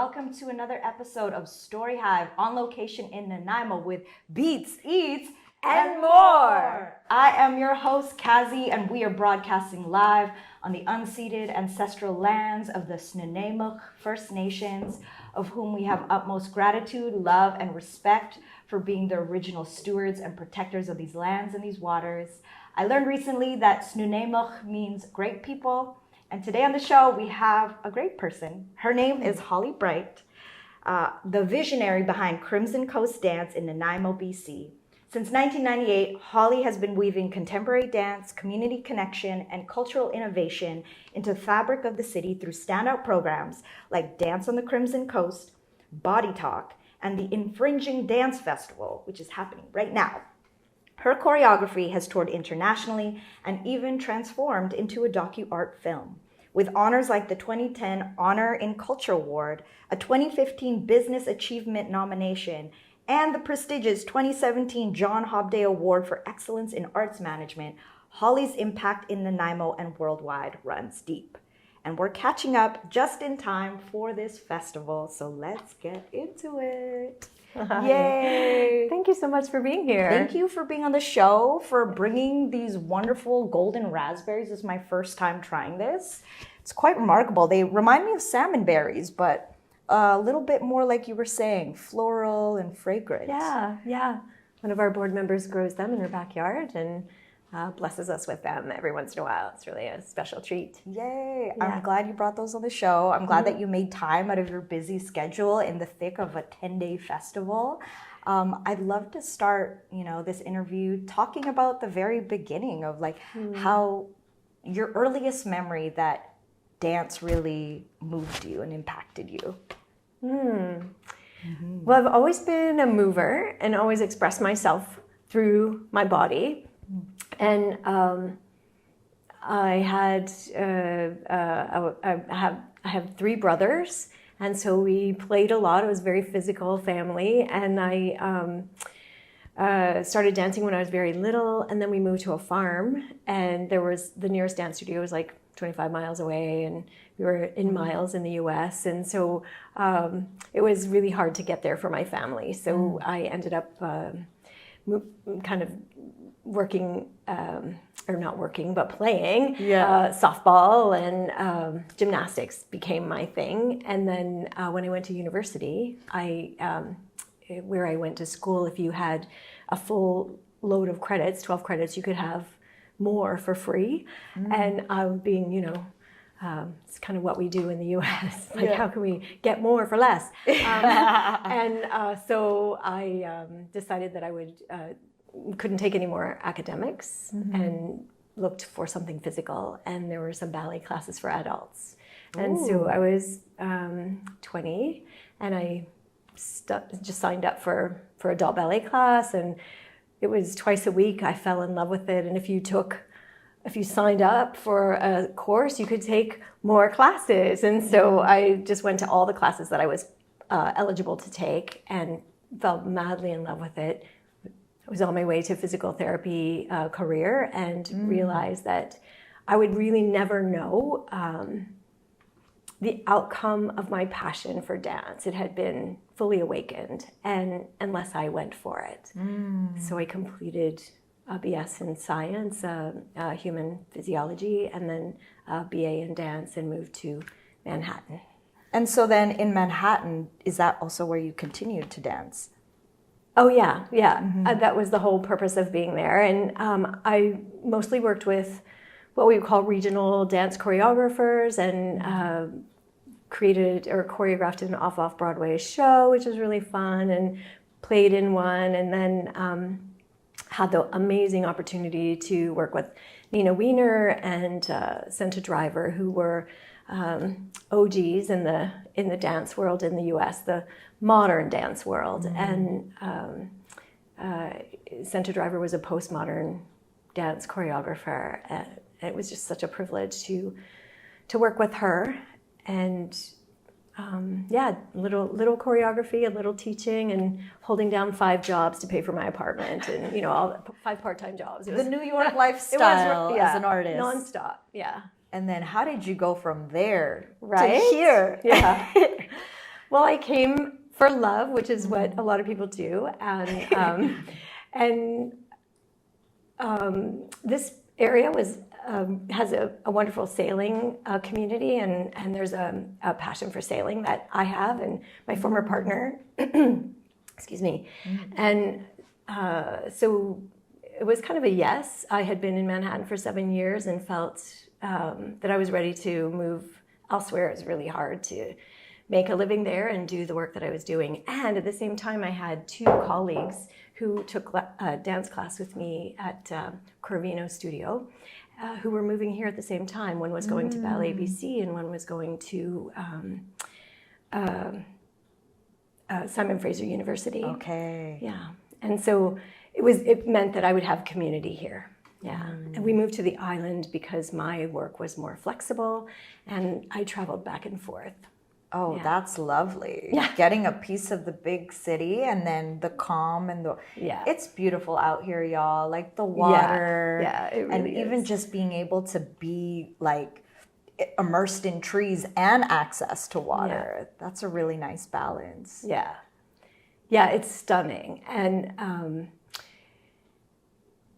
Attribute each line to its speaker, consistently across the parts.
Speaker 1: welcome to another episode of STORYHIVE on location in Nanaimo with Beats, Eats, and more. I am your host, Kazi, and we are broadcasting live on the unceded ancestral lands of the Nanaimo First Nations, of whom we have utmost gratitude, love, and respect for being the original stewards and protectors of these lands and these waters. I learned recently that Snuneymuxw means great people. And today on the show, we have a great person. Her name is Holly Bright, the visionary behind Crimson Coast Dance in Nanaimo, BC. Since 1998, Holly has been weaving contemporary dance, community connection, and cultural innovation into the fabric of the city through standout programs like Dance on the Crimson Coast, Body Talk, and the InFrinGinG Dance Festival, which is happening right now. Her choreography has toured internationally and even transformed into a docu-art film, with honors like the 2010 Honor in Culture Award, a 2015 Business Achievement nomination, and the prestigious 2017 John Hobday Award for Excellence in Arts Management. Holly's impact in Nanaimo and worldwide runs deep. And we're catching up just in time for this festival, so let's get into it.
Speaker 2: Hi.
Speaker 1: Yay!
Speaker 2: Thank you so much for being here.
Speaker 1: Thank you for being on the show, for bringing these wonderful golden raspberries. This is my first time trying this. It's quite remarkable. They remind me of salmon berries, but a little bit more, like you were saying, floral and fragrant.
Speaker 2: Yeah. One of our board members grows them in her backyard and blesses us with them every once in a while. It's really a special treat.
Speaker 1: Yay.
Speaker 2: Yeah.
Speaker 1: I'm glad you brought those on the show. I'm glad that you made time out of your busy schedule in the thick of a 10-day festival. I'd love to start, this interview talking about the very beginning of how your earliest memory that dance really moved you and impacted you.
Speaker 2: Well, I've always been a mover and always expressed myself through my body. And I have three brothers, and so we played a lot. It was a very physical family, and I started dancing when I was very little, and then we moved to a farm, and the nearest dance studio was like 25 miles away, and we were in miles in the US, and so it was really hard to get there for my family. So I ended up kind of working, or not working, but playing softball, and gymnastics became my thing. And then when I went to university, where I went to school, if you had a full load of credits, 12 credits, you could have more for free. And being, it's kind of what we do in the US. How can we get more for less? So I decided that I couldn't take any more academics and looked for something physical. And there were some ballet classes for adults. And so I was 20, and I just signed up for adult ballet class, and it was twice a week. I fell in love with it. And if you signed up for a course, you could take more classes. And so I just went to all the classes that I was eligible to take and fell madly in love with it. I was on my way to physical therapy career and realized that I would really never know the outcome of my passion for dance. It had been fully awakened, and unless I went for it. So I completed a BS in science, human physiology, and then a BA in dance, and moved to Manhattan.
Speaker 1: And so then in Manhattan, is that also where you continued to dance?
Speaker 2: Oh, yeah. That was the whole purpose of being there. And I mostly worked with what we would call regional dance choreographers, and created or choreographed an off-Broadway show, which was really fun, and played in one, and then had the amazing opportunity to work with Nina Wiener and Senta Driver, who were OGs in the dance world in the US, the modern dance world. And Senta Driver was a postmodern dance choreographer, and it was just such a privilege to work with her. And little choreography, a little teaching, and holding down 5 jobs to pay for my apartment, and all 5 part-time jobs.
Speaker 1: The New York lifestyle as an artist,
Speaker 2: nonstop. Yeah.
Speaker 1: And then how did you go from there
Speaker 2: to
Speaker 1: here?
Speaker 2: Yeah. Well, I came for love, which is what a lot of people do, and this area has a wonderful sailing community, and there's a passion for sailing that I have and my former partner. Excuse me, and so it was kind of a yes. I had been in Manhattan for 7 years and felt that I was ready to move elsewhere. It was really hard to make a living there and do the work that I was doing. And at the same time, I had 2 colleagues who took a dance class with me at Corvino Studio, who were moving here at the same time. One was going to Ballet BC and one was going to Simon Fraser University.
Speaker 1: Okay.
Speaker 2: Yeah. And so it meant that I would have community here. Yeah. And we moved to the island because my work was more flexible and I traveled back and forth.
Speaker 1: Oh,
Speaker 2: Yeah.
Speaker 1: that's lovely.
Speaker 2: Yeah.
Speaker 1: Getting a piece of the big city and then the calm and it's beautiful out here, y'all. Like the water.
Speaker 2: Yeah, it really
Speaker 1: and even
Speaker 2: is.
Speaker 1: just being able to be like immersed in trees and access to water.
Speaker 2: Yeah.
Speaker 1: That's a really nice balance.
Speaker 2: Yeah. Yeah, it's stunning. And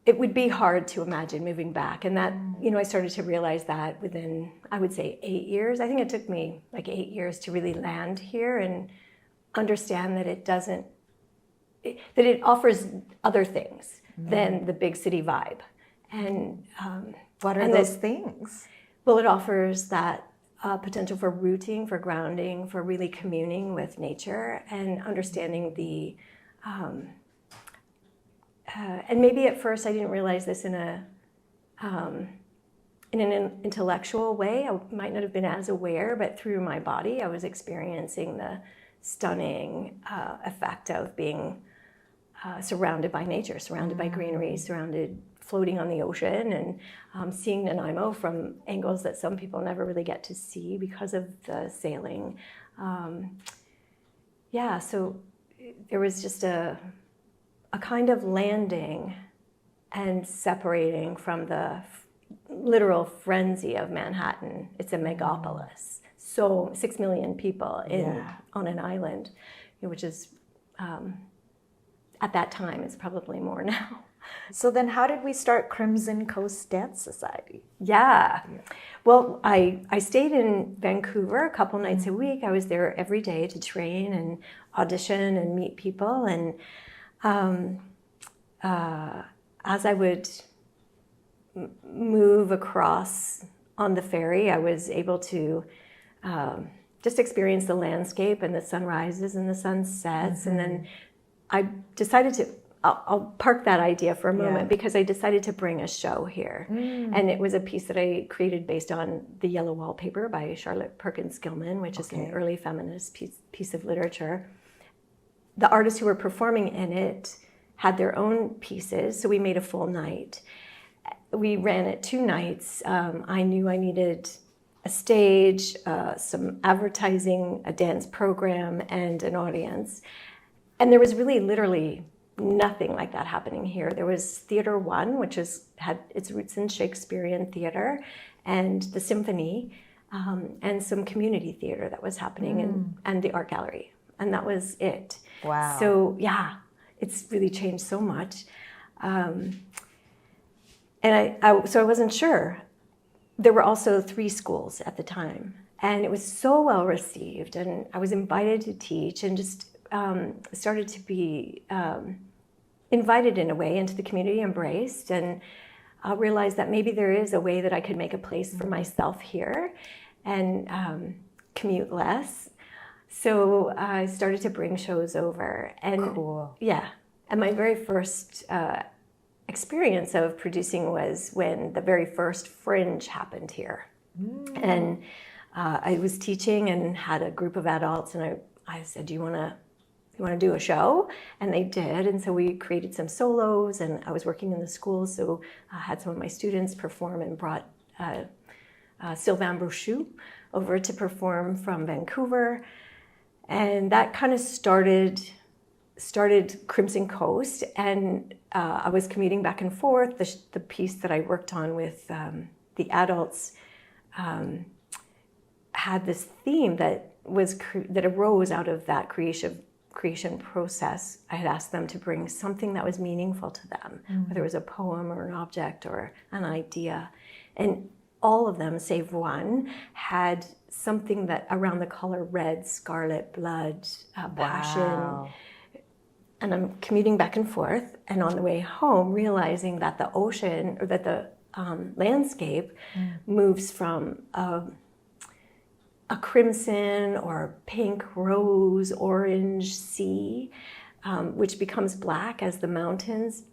Speaker 2: it would be hard to imagine moving back. And that, I started to realize that within, I would say, 8 years. I think it took me like 8 years to really land here and understand that that it offers other things than the big city vibe. And
Speaker 1: What are those things?
Speaker 2: well, it offers that potential for rooting, for grounding, for really communing with nature and understanding the and maybe at first I didn't realize this in an intellectual way. I might not have been as aware, but through my body, I was experiencing the stunning effect of being surrounded by nature, surrounded by greenery, floating on the ocean, and seeing Nanaimo from angles that some people never really get to see because of the sailing. So there was just a kind of landing and separating from the literal frenzy of Manhattan. It's a megapolis. So 6 million people on an island, which is, at that time, it's probably more now.
Speaker 1: So then how did we start Crimson Coast Dance Society?
Speaker 2: Yeah. Well, I stayed in Vancouver a couple nights a week. I was there every day to train and audition and meet people. And as I would move across on the ferry, I was able to just experience the landscape and the sunrises and the sunsets. And then I decided I'll park that idea for a moment because I decided to bring a show here. And it was a piece that I created based on The Yellow Wallpaper by Charlotte Perkins Gilman, which is an early feminist piece of literature. The artists who were performing in it had their own pieces, so we made a full night. We ran it 2 nights. I knew I needed a stage, some advertising, a dance program, and an audience. And there was really literally nothing like that happening here. There was Theatre One, which had its roots in Shakespearean theater, and the symphony, and some community theater that was happening, and the art gallery. And that was it.
Speaker 1: Wow.
Speaker 2: So yeah, it's really changed so much. And so I wasn't sure. There were also 3 schools at the time, and it was so well received, and I was invited to teach and just started to be invited in a way into the community, embraced, and I realized that maybe there is a way that I could make a place for myself here and commute less. So I started to bring shows over. And
Speaker 1: cool.
Speaker 2: Yeah. And my very first experience of producing was when the very first Fringe happened here. And I was teaching and had a group of adults, and I said, do you want to do a show? And they did. And so we created some solos, and I was working in the school, so I had some of my students perform and brought Sylvain Brochu over to perform from Vancouver. And that kind of started Crimson Coast, and I was commuting back and forth. The piece that I worked on with the adults had this theme that that arose out of that creation process. I had asked them to bring something that was meaningful to them, whether it was a poem or an object or an idea. And all of them, save one, had something that around the color red, scarlet, blood, passion.
Speaker 1: Wow.
Speaker 2: And I'm commuting back and forth, and on the way home, realizing that the ocean, or that the landscape moves from a crimson or pink, rose, orange sea, which becomes black as the mountains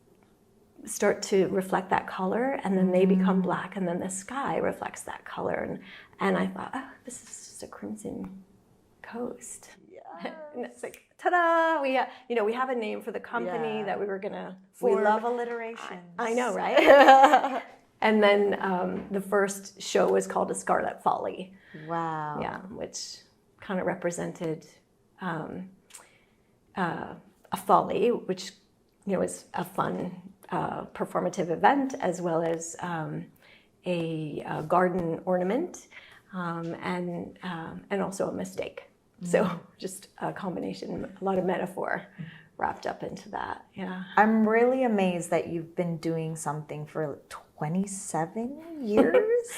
Speaker 2: start to reflect that color, and then they become black, and then the sky reflects that color. And I thought, oh, this is just a crimson coast.
Speaker 1: Yes.
Speaker 2: And it's like, ta-da! We have a name for the company that we were gonna form.
Speaker 1: We love alliteration.
Speaker 2: I know, right? And then the first show was called A Scarlet Folly.
Speaker 1: Wow.
Speaker 2: Yeah, which kind of represented a folly, which is a fun performative event, as well as a garden ornament, and also a mistake. So just a combination, a lot of metaphor wrapped up into that. Yeah.
Speaker 1: I'm really amazed that you've been doing something for 27 years.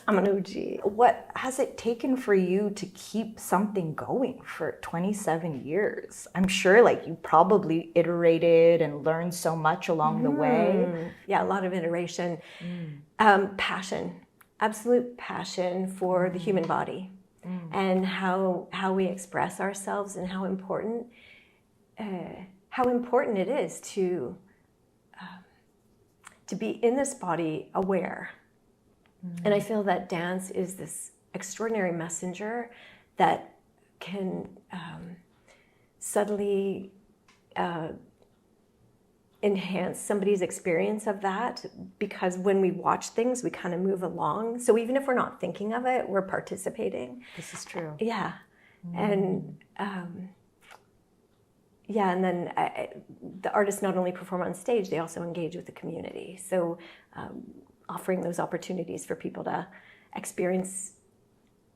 Speaker 2: I'm an OG.
Speaker 1: What has it taken for you to keep something going for 27 years? I'm sure like you probably iterated and learned so much along the way.
Speaker 2: Yeah, a lot of iteration. Passion, absolute passion for the human body and how we express ourselves, and how important it is to be in this body aware. And I feel that dance is this extraordinary messenger that can subtly enhance somebody's experience of that, because when we watch things, we kind of move along. So even if we're not thinking of it, we're participating.
Speaker 1: This is true.
Speaker 2: Yeah. And and then the artists not only perform on stage, they also engage with the community. So offering those opportunities for people to experience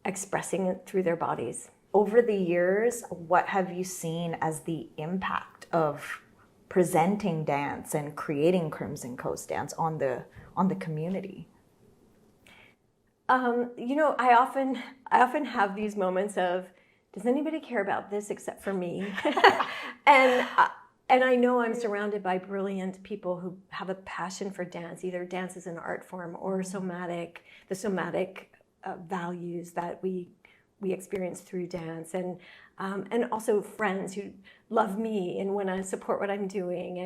Speaker 2: expressing it through their bodies.
Speaker 1: Over the years, what have you seen as the impact of presenting dance and creating Crimson Coast Dance on the community?
Speaker 2: I often have these moments of, does anybody care about this except for me? And I know I'm surrounded by brilliant people who have a passion for dance, either dance as an art form or the somatic values that we experience through dance, and also friends who love me and want to support what I'm doing.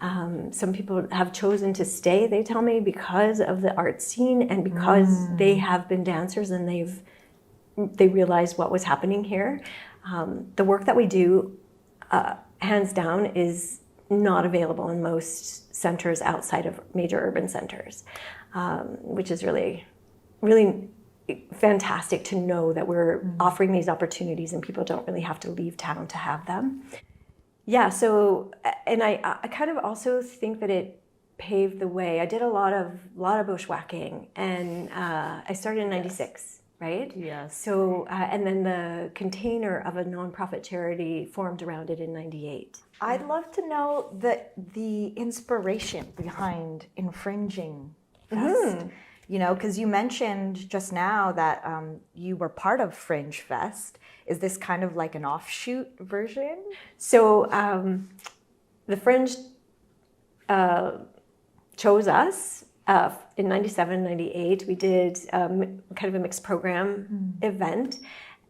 Speaker 2: And some people have chosen to stay, they tell me, because of the art scene and because they have been dancers and they realized what was happening here. The work that we do, hands down, is not available in most centers outside of major urban centers, which is really, really fantastic to know that we're offering these opportunities and people don't really have to leave town to have them. Yeah, so, and I kind of also think that it paved the way. I did a lot of bushwhacking, and I started in '96. Right?
Speaker 1: Yes.
Speaker 2: So, and then the container of a nonprofit charity formed around it in '98.
Speaker 1: I'd love to know the inspiration behind InFrinGinG Fest. Because you mentioned just now that you were part of Fringe Fest. Is this kind of like an offshoot version?
Speaker 2: So the Fringe chose us. In '97, '98, we did kind of a mixed program event.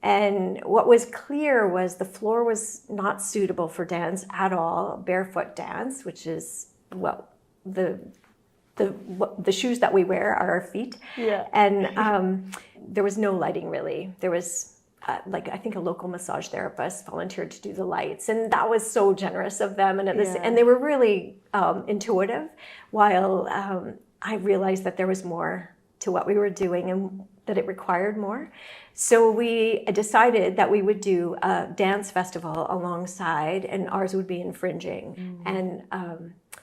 Speaker 2: And what was clear was the floor was not suitable for dance at all, barefoot dance, which is, well, the shoes that we wear are our feet. Yeah. And there was no lighting, really. There was, I think a local massage therapist volunteered to do the lights. And that was so generous of them. And they were really intuitive, while I realized that there was more to what we were doing and that it required more. So we decided that we would do a dance festival alongside, and ours would be InFrinGinG. And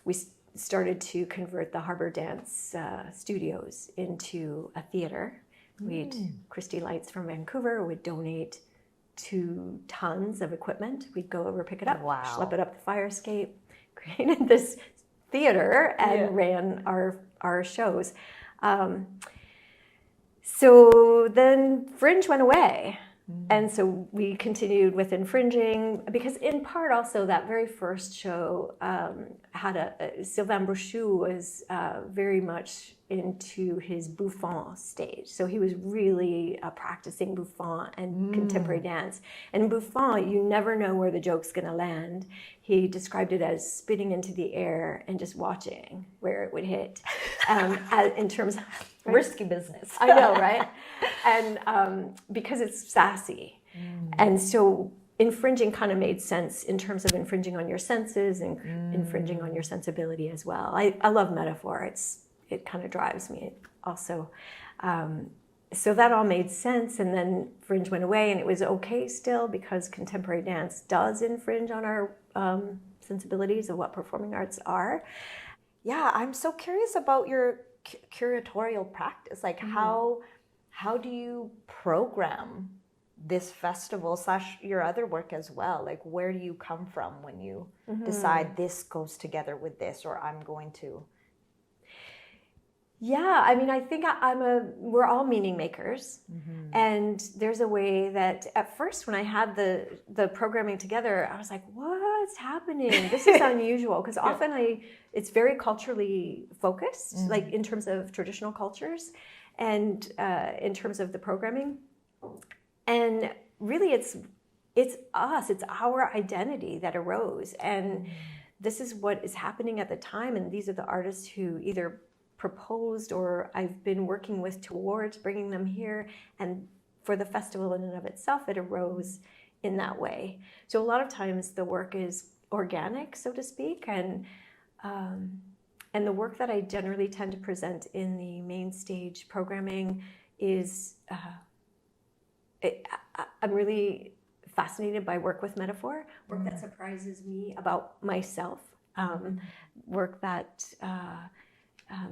Speaker 2: we started to convert the Harbor Dance Studios into a theater. Christy Lights from Vancouver would donate 2 tons of equipment. We'd go over, pick it up, schlep it up the fire escape, created this theater and ran our shows. So then Fringe went away. And so we continued with InFrinGinG, because in part also that very first show had Sylvain Brochu was very much into his bouffant stage. So he was really practicing bouffant and contemporary dance. And bouffant, you never know where the joke's gonna land. He described it as spitting into the air and just watching where it would hit in terms of...
Speaker 1: Risky business.
Speaker 2: I know, right? And because it's sassy. And so InFrinGinG kind of made sense in terms of infringing on your senses and infringing on your sensibility as well. I love metaphor. It kind of drives me also. So that all made sense. And then Fringe went away, and it was okay still, because contemporary dance does infringe on our sensibilities of what performing arts are.
Speaker 1: Yeah, I'm so curious about your curatorial practice. Like how do you program this festival / your other work as well? Like, where do you come from when you decide this goes together with this, or I'm going to?
Speaker 2: Yeah, I mean, I think we're all meaning makers. And there's a way that at first when I had the programming together, I was like, what's happening? This is unusual, because often it's very culturally focused, like in terms of traditional cultures and in terms of the programming. And really it's us, it's our identity that arose. And this is what is happening at the time. And these are the artists who either proposed or I've been working with towards bringing them here. And for the festival in and of itself, it arose in that way. So a lot of times the work is organic, so to speak, and the work that I generally tend to present in the main stage programming is I'm really fascinated by work with metaphor, work that surprises me about myself, work that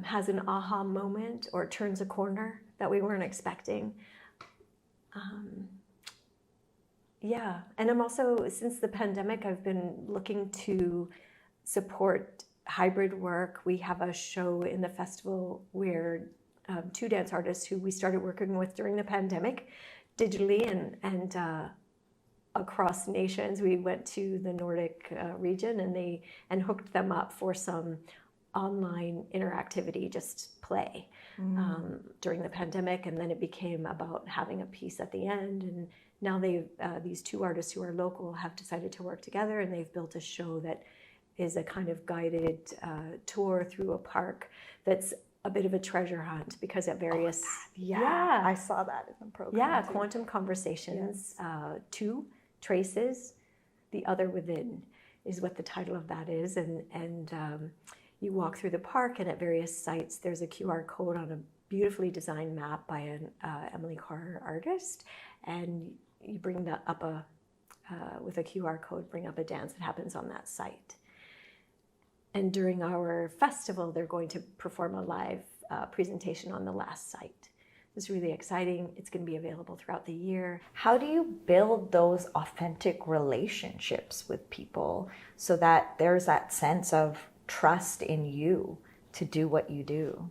Speaker 2: has an aha moment or turns a corner that we weren't expecting. Yeah, and I'm also, since the pandemic, I've been looking to support hybrid work. We have a show in the festival where 2 dance artists who we started working with during the pandemic digitally and across nations. We went to the Nordic region and hooked them up for some online interactivity, just play during the pandemic. And then it became about having a piece at the end. And now these 2 artists who are local have decided to work together, and they've built a show that is a kind of guided tour through a park that's a bit of a treasure hunt, because at various...
Speaker 1: Yeah, I saw that in the program.
Speaker 2: Yeah, too. Quantum Conversations, 2 Traces, The Other Within is what the title of that is. And you walk through the park, and at various sites there's a QR code on a beautifully designed map by an Emily Carr artist, and you bring that up with a QR code, bring up a dance that happens on that site. And during our festival, they're going to perform a live presentation on the last site. It's really exciting. It's going to be available throughout the year.
Speaker 1: How do you build those authentic relationships with people so that there's that sense of trust in you to do what you do?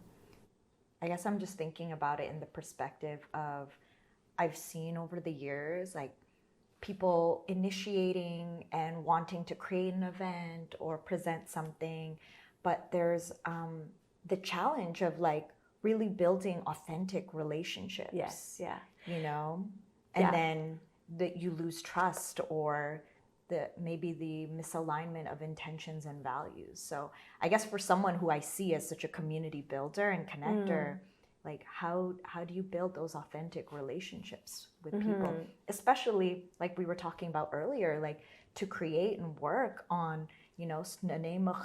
Speaker 1: I guess I'm just thinking about it in the perspective of, I've seen over the years, like, people initiating and wanting to create an event or present something, but there's the challenge of like really building authentic relationships.
Speaker 2: Yes, yeah.
Speaker 1: You know, and then that you lose trust, or maybe the misalignment of intentions and values. So I guess for someone who I see as such a community builder and connector, like how do you build those authentic relationships with people, especially like we were talking about earlier, like to create and work on, you know, Nanaimo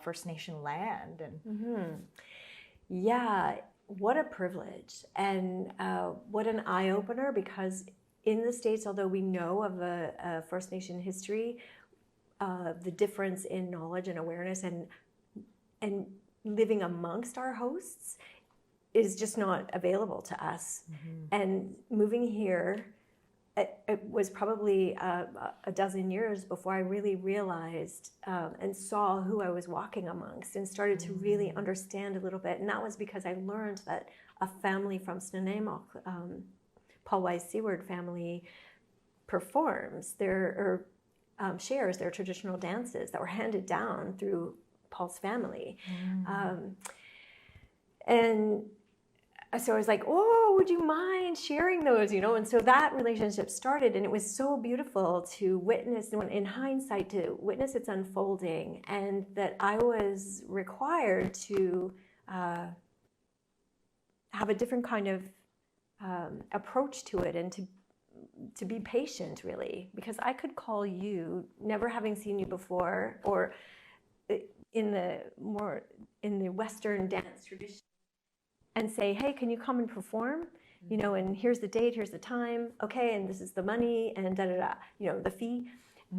Speaker 1: First Nation land and
Speaker 2: yeah, what a privilege, and what an eye-opener, because in the States, although we know of a First Nation history, the difference in knowledge and awareness and living amongst our hosts is just not available to us. And moving here, it was probably a dozen years before I really realized and saw who I was walking amongst and started to really understand a little bit. And that was because I learned that a family from Nanaimo, Paul Wise Seward family, performs shares their traditional dances that were handed down through Paul's family. And so I was like, oh, would you mind sharing those, And so that relationship started, and it was so beautiful to witness, in hindsight, to witness its unfolding, and that I was required to have a different kind of approach to it, and to be patient, really, because I could call you, never having seen you before, or in the Western dance tradition, and say, hey, can you come and perform? And here's the date, here's the time, okay, and this is the money, and da-da-da, the fee,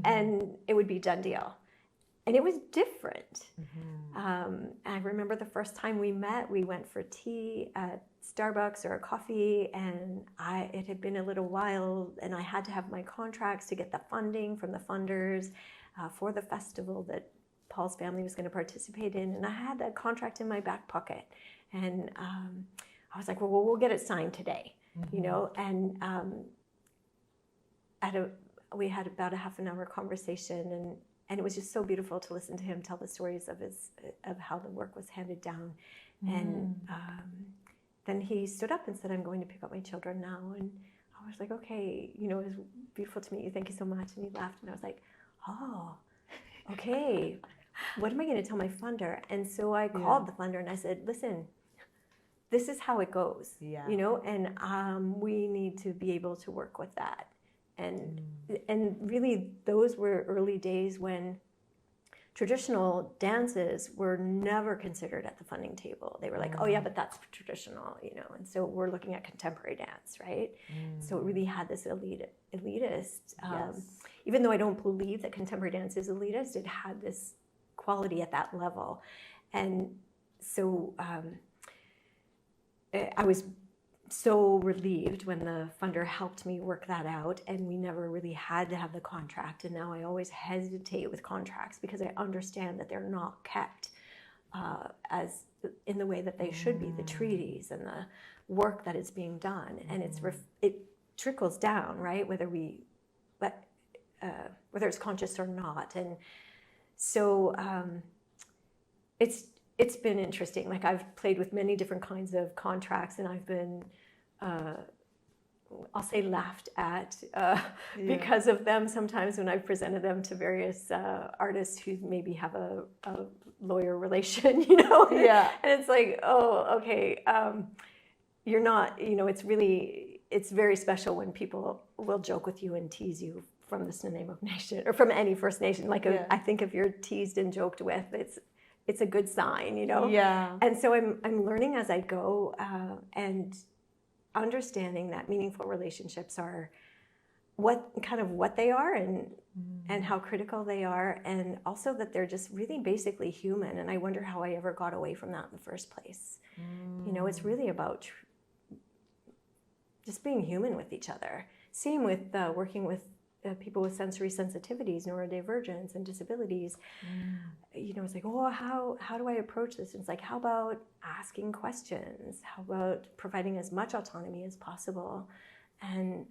Speaker 2: and it would be done deal. And it was different. I remember the first time we met, we went for tea at Starbucks or a coffee, and it had been a little while, and I had to have my contracts to get the funding from the funders for the festival that Paul's family was going to participate in, and I had that contract in my back pocket. And I was like, well, we'll get it signed today, and we had about a half an hour conversation, and it was just so beautiful to listen to him tell the stories of how the work was handed down. And then he stood up and said, I'm going to pick up my children now. And I was like, okay, it was beautiful to meet you. Thank you so much. And he laughed, and I was like, oh, okay. What am I going to tell my funder? And so I called the funder and I said, listen, this is how it goes, and we need to be able to work with that. And really, those were early days when traditional dances were never considered at the funding table. They were like, oh yeah, but that's traditional, and so we're looking at contemporary dance, right? So it really had this elitist, even though I don't believe that contemporary dance is elitist, it had this quality at that level. And so I was so relieved when the funder helped me work that out, and we never really had to have the contract. And now I always hesitate with contracts because I understand that they're not kept as in the way that they should be, the treaties and the work that is being done, and it trickles down, right? Whether it's conscious or not. And so it's been interesting. Like, I've played with many different kinds of contracts, and I've been, I'll say, laughed at because of them sometimes when I've presented them to various artists who maybe have a lawyer relation, And it's like, oh, okay, you're not, it's very special when people will joke with you and tease you from the Nanaimo Nation or from any First Nation. Like, I think if you're teased and joked with, it's a good sign,
Speaker 1: Yeah.
Speaker 2: And so I'm learning as I go, and understanding that meaningful relationships are what they are, and how critical they are, and also that they're just really basically human. And I wonder how I ever got away from that in the first place. It's really about just being human with each other. Same with working with people with sensory sensitivities, neurodivergence, and disabilities. It's like, oh, how do I approach this? And it's like, how about asking questions? How about providing as much autonomy as possible, and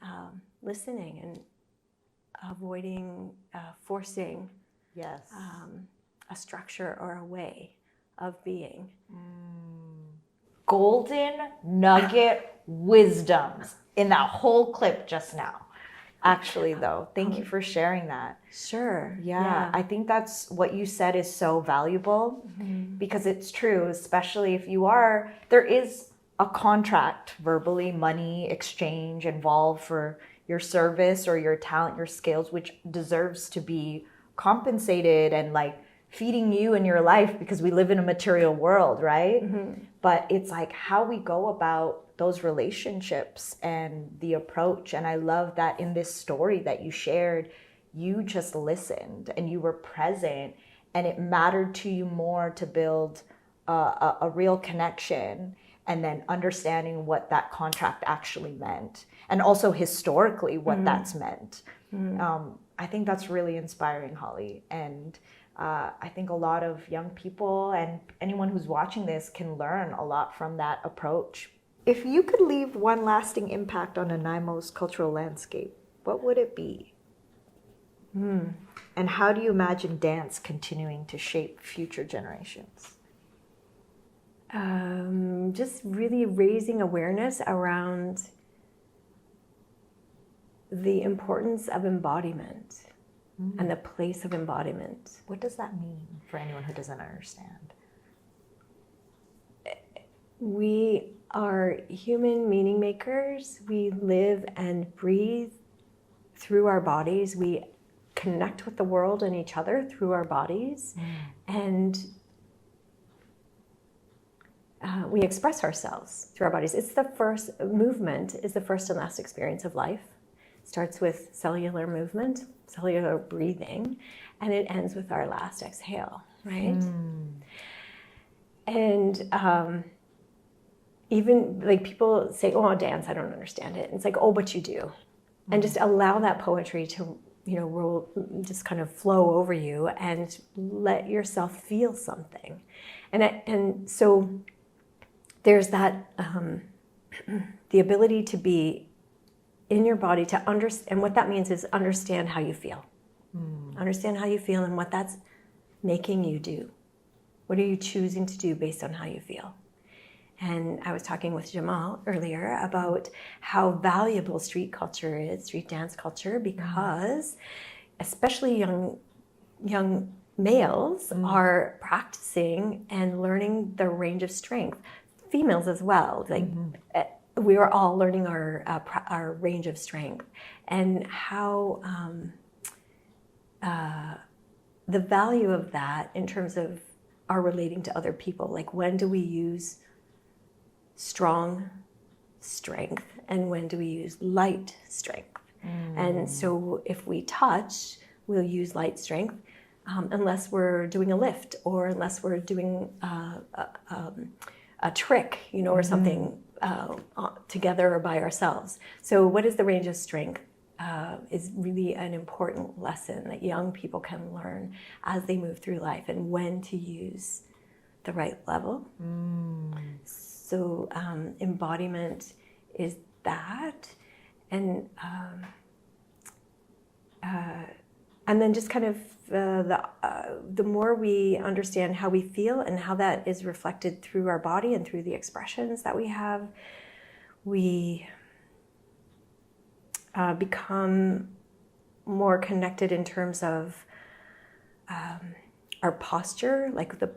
Speaker 2: listening, and avoiding forcing a structure or a way of being.
Speaker 1: Golden nugget wisdoms in that whole clip just now. Actually, though, thank you for sharing that.
Speaker 2: Sure.
Speaker 1: Yeah, I think that's what you said is so valuable, because it's true, especially if there is a contract, verbally, money exchange involved for your service or your talent, your skills, which deserves to be compensated and like feeding you in your life, because we live in a material world, right? But it's like how we go about those relationships and the approach. And I love that in this story that you shared, you just listened and you were present, and it mattered to you more to build a real connection and then understanding what that contract actually meant, and also historically what that's meant. I think that's really inspiring, Holly. And I think a lot of young people and anyone who's watching this can learn a lot from that approach. If you could leave one lasting impact on Nanaimo's cultural landscape, what would it be? And how do you imagine dance continuing to shape future generations?
Speaker 2: Just really raising awareness around the importance of embodiment and the place of embodiment.
Speaker 1: What does that mean for anyone who doesn't understand?
Speaker 2: We are human meaning makers. We live and breathe through our bodies. We connect with the world and each other through our bodies. And we express ourselves through our bodies. It's the first movement, is the first and last experience of life. It starts with cellular movement, cellular breathing, and it ends with our last exhale, right? And even like people say, oh, dance, I don't understand it. And it's like, oh, but you do. And just allow that poetry to, roll, just kind of flow over you and let yourself feel something. And so there's that, the ability to be in your body, to understand, and what that means is understand how you feel. Understand how you feel and what that's making you do. What are you choosing to do based on how you feel? And I was talking with Jamal earlier about how valuable street culture is, street dance culture, because especially young males are practicing and learning their range of strength. Females as well. Like we are all learning our range of strength, and how the value of that in terms of our relating to other people. Like, when do we use strong strength and when do we use light strength? And so if we touch, we'll use light strength unless we're doing a lift, or unless we're doing a trick, or something together or by ourselves. So what is the range of strength is really an important lesson that young people can learn as they move through life, and when to use the right level. So embodiment is that, and then just kind of the more we understand how we feel and how that is reflected through our body and through the expressions that we have, we become more connected in terms of our posture, like the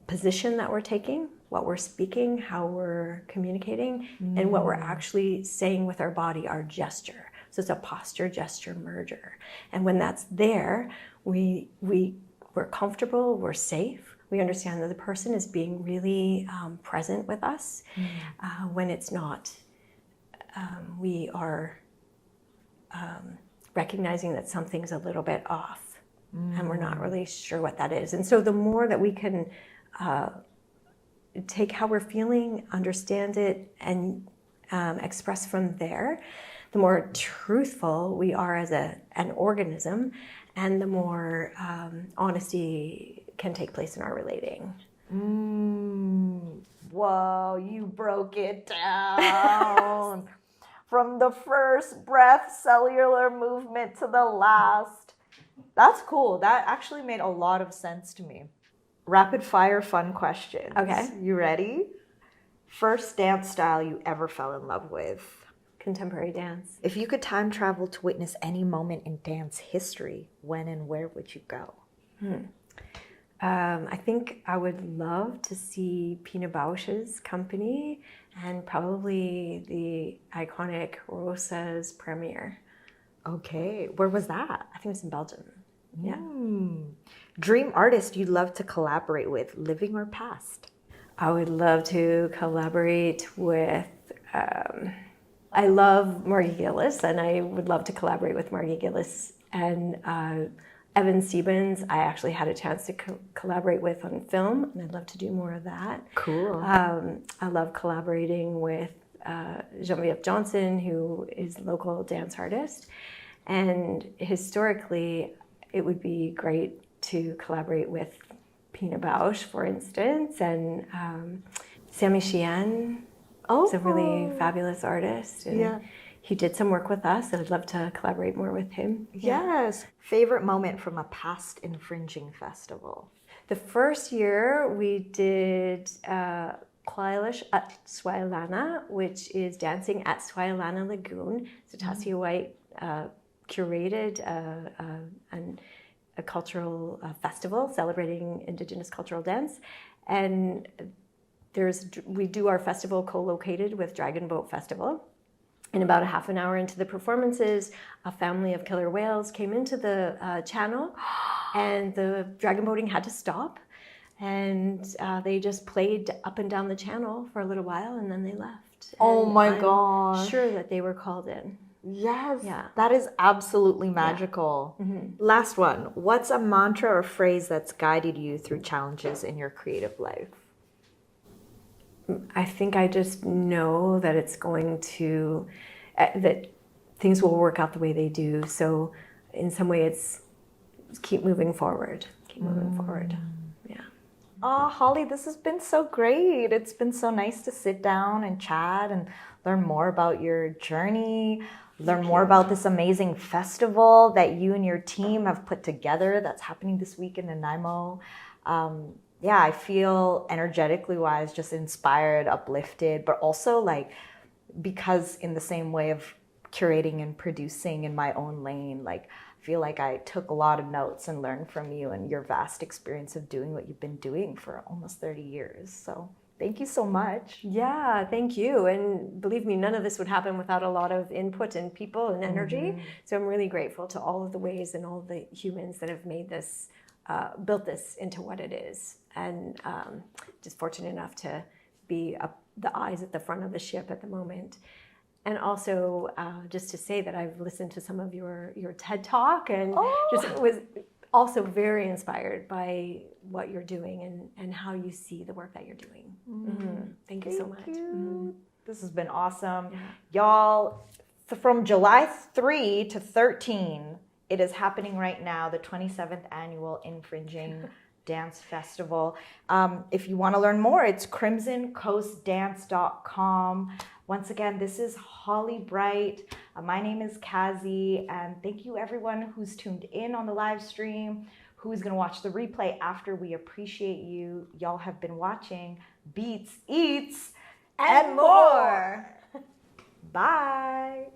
Speaker 2: position that we're taking, what we're speaking, how we're communicating, and what we're actually saying with our body, our gesture. So it's a posture-gesture merger. And when that's there, we're comfortable, we're safe. We understand that the person is being really present with us. When it's not, we are recognizing that something's a little bit off, and we're not really sure what that is. And so the more that we can take how we're feeling, understand it, and express from there, the more truthful we are as an organism, and the more honesty can take place in our relating.
Speaker 1: Whoa, you broke it down. From the first breath, cellular movement, to the last. That's cool. That actually made a lot of sense to me. Rapid fire fun questions.
Speaker 2: Okay.
Speaker 1: You ready? First dance style you ever fell in love with?
Speaker 2: Contemporary dance.
Speaker 1: If you could time travel to witness any moment in dance history, when and where would you go?
Speaker 2: I think I would love to see Pina Bausch's company, and probably the iconic Rosa's premiere.
Speaker 1: Okay, where was that?
Speaker 2: I think it was in Belgium. Yeah.
Speaker 1: Dream artist you'd love to collaborate with, living or past?
Speaker 2: I would love to collaborate with, I love Margie Gillis, and I would love to collaborate with Margie Gillis and Evan Stevens, I actually had a chance to collaborate with on film, and I'd love to do more of that.
Speaker 1: Cool.
Speaker 2: I love collaborating with Genevieve Johnson, who is a local dance artist. And historically, it would be great to collaborate with Pina Bausch, for instance, and Sammy Sheehan is a really fabulous artist. And he did some work with us, and I'd love to collaborate more with him.
Speaker 1: Yes. Favorite moment from a past InFrinGinG festival?
Speaker 2: The first year we did Quailish at Swilana, which is dancing at Swilana Lagoon. So Tassia White curated a cultural festival celebrating Indigenous cultural dance. And we do our festival co-located with Dragon Boat Festival. And about a half an hour into the performances, a family of killer whales came into the channel, and the dragon boating had to stop. And they just played up and down the channel for a little while, and then they left.
Speaker 1: Oh
Speaker 2: and
Speaker 1: my
Speaker 2: I'm
Speaker 1: gosh.
Speaker 2: sure that they were called in.
Speaker 1: Yes.
Speaker 2: Yeah.
Speaker 1: That is absolutely magical.
Speaker 2: Yeah. Mm-hmm.
Speaker 1: Last one. What's a mantra or phrase that's guided you through challenges in your creative life?
Speaker 2: I think I just know that it's going to, that things will work out the way they do. So in some way it's keep moving forward. Keep moving forward. Yeah.
Speaker 1: Oh, Holly, this has been so great. It's been so nice to sit down and chat and learn more about your journey, learn more about this amazing festival that you and your team have put together that's happening this week in Nanaimo. Yeah, I feel energetically wise, just inspired, uplifted, but also like, because in the same way of curating and producing in my own lane, like I feel like I took a lot of notes and learned from you and your vast experience of doing what you've been doing for almost 30 years. So thank you so much.
Speaker 2: Yeah, thank you. And believe me, none of this would happen without a lot of input and people and energy. So I'm really grateful to all of the ways and all the humans that have made this, built this into what it is. And just fortunate enough to be the eyes at the front of the ship at the moment. And also just to say that I've listened to some of your TED Talk and just was also very inspired by what you're doing and how you see the work that you're doing. Thank you so much.
Speaker 1: This has been awesome. Y'all, from July 3 to 13, it is happening right now, the 27th annual InFrinGinG Dance Festival. If you want to learn more, it's crimsoncoastdance.com. Once again, this is Holly Bright. My name is Kazi, and thank you everyone who's tuned in on the live stream, who's going to watch the replay after. We appreciate you. Y'all have been watching Beats, Eats, and more. Bye.